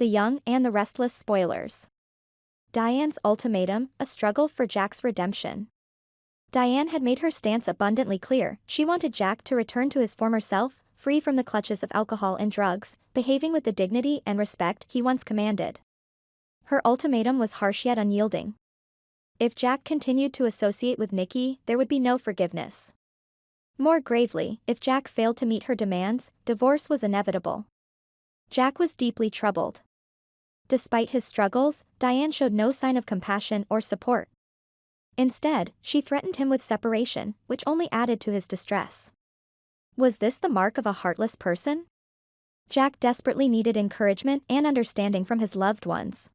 the young and the restless spoilers. Diane's ultimatum, a struggle for Jack's redemption. Diane had made her stance abundantly clear. She wanted Jack to return to his former self, free from the clutches of alcohol and drugs, behaving with the dignity and respect he once commanded. Her ultimatum was harsh yet unyielding. If Jack continued to associate with Nikki, there would be no forgiveness. More gravely, if Jack failed to meet her demands, divorce was inevitable. Jack was deeply troubled. Despite his struggles, Diane showed no sign of compassion or support. Instead, she threatened him with separation, which only added to his distress. Was this the mark of a heartless person? Jack desperately needed encouragement and understanding from his loved ones.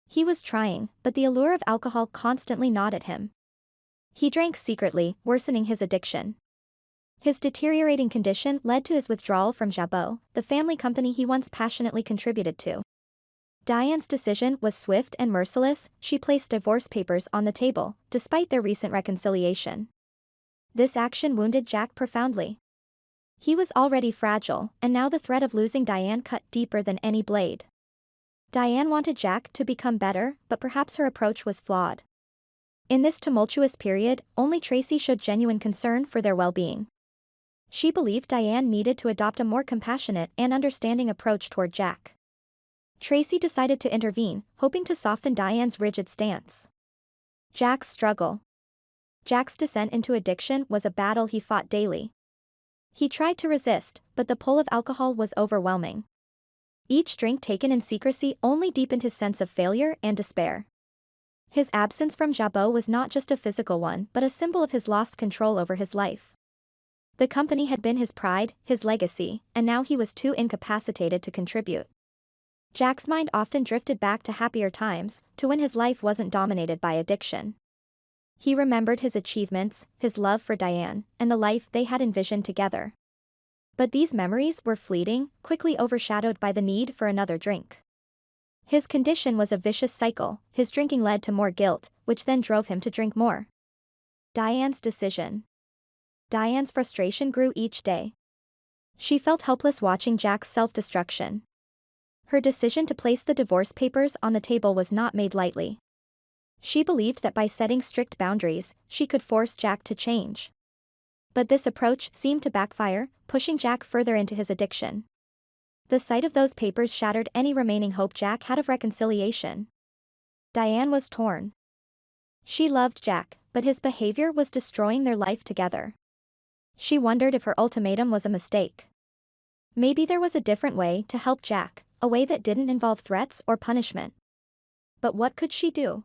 He was trying, but the allure of alcohol constantly gnawed at him. He drank secretly, worsening his addiction. His deteriorating condition led to his withdrawal from Jabot, the family company he once passionately contributed to. Diane's decision was swift and merciless. She placed divorce papers on the table, despite their recent reconciliation. This action wounded Jack profoundly. He was already fragile, and now the threat of losing Diane cut deeper than any blade. Diane wanted Jack to become better, but perhaps her approach was flawed. In this tumultuous period, only Tracy showed genuine concern for their well-being. She believed Diane needed to adopt a more compassionate and understanding approach toward Jack. Tracy decided to intervene, hoping to soften Diane's rigid stance. Jack's struggle. Jack's descent into addiction was a battle he fought daily. He tried to resist, but the pull of alcohol was overwhelming. Each drink taken in secrecy only deepened his sense of failure and despair. His absence from Jabot was not just a physical one but a symbol of his lost control over his life. The company had been his pride, his legacy, and now he was too incapacitated to contribute. Jack's mind often drifted back to happier times, to when his life wasn't dominated by addiction. He remembered his achievements, his love for Diane, and the life they had envisioned together. But these memories were fleeting, quickly overshadowed by the need for another drink. His condition was a vicious cycle. His drinking led to more guilt, which then drove him to drink more. Diane's decision. Diane's frustration grew each day. She felt helpless watching Jack's self-destruction. Her decision to place the divorce papers on the table was not made lightly. She believed that by setting strict boundaries, she could force Jack to change. But this approach seemed to backfire, pushing Jack further into his addiction. The sight of those papers shattered any remaining hope Jack had of reconciliation. Diane was torn. She loved Jack, but his behavior was destroying their life together. She wondered if her ultimatum was a mistake. Maybe there was a different way to help Jack, a way that didn't involve threats or punishment. But what could she do?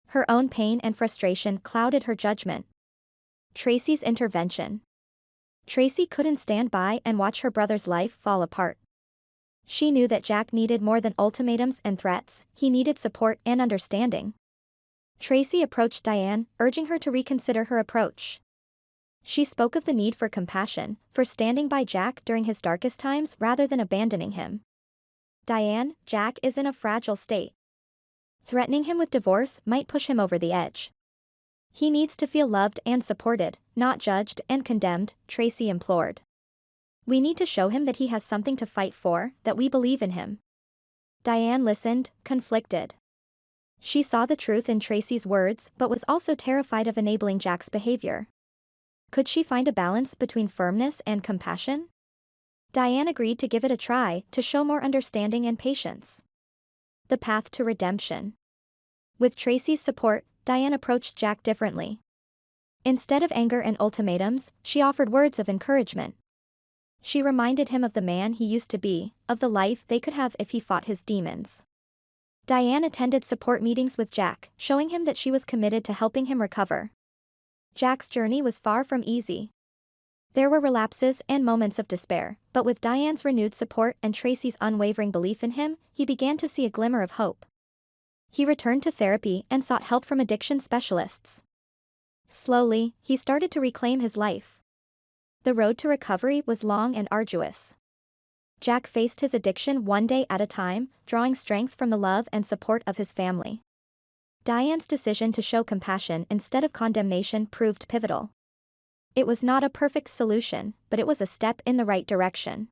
Her own pain and frustration clouded her judgment. Tracy's intervention. Tracy couldn't stand by and watch her brother's life fall apart. She knew that Jack needed more than ultimatums and threats, he needed support and understanding. Tracy approached Diane, urging her to reconsider her approach. She spoke of the need for compassion, for standing by Jack during his darkest times rather than abandoning him. Diane, Jack is in a fragile state. Threatening him with divorce might push him over the edge. He needs to feel loved and supported, not judged and condemned, Tracy implored. We need to show him that he has something to fight for, that we believe in him. Diane listened, conflicted. She saw the truth in Tracy's words but was also terrified of enabling Jack's behavior. Could she find a balance between firmness and compassion? Diane agreed to give it a try, to show more understanding and patience. The path to redemption. With Tracy's support, Diane approached Jack differently. Instead of anger and ultimatums, she offered words of encouragement. She reminded him of the man he used to be, of the life they could have if he fought his demons. Diane attended support meetings with Jack, showing him that she was committed to helping him recover. Jack's journey was far from easy. There were relapses and moments of despair, but with Diane's renewed support and Tracy's unwavering belief in him, he began to see a glimmer of hope. He returned to therapy and sought help from addiction specialists. Slowly, he started to reclaim his life. The road to recovery was long and arduous. Jack faced his addiction one day at a time, drawing strength from the love and support of his family. Diane's decision to show compassion instead of condemnation proved pivotal. It was not a perfect solution, but it was a step in the right direction.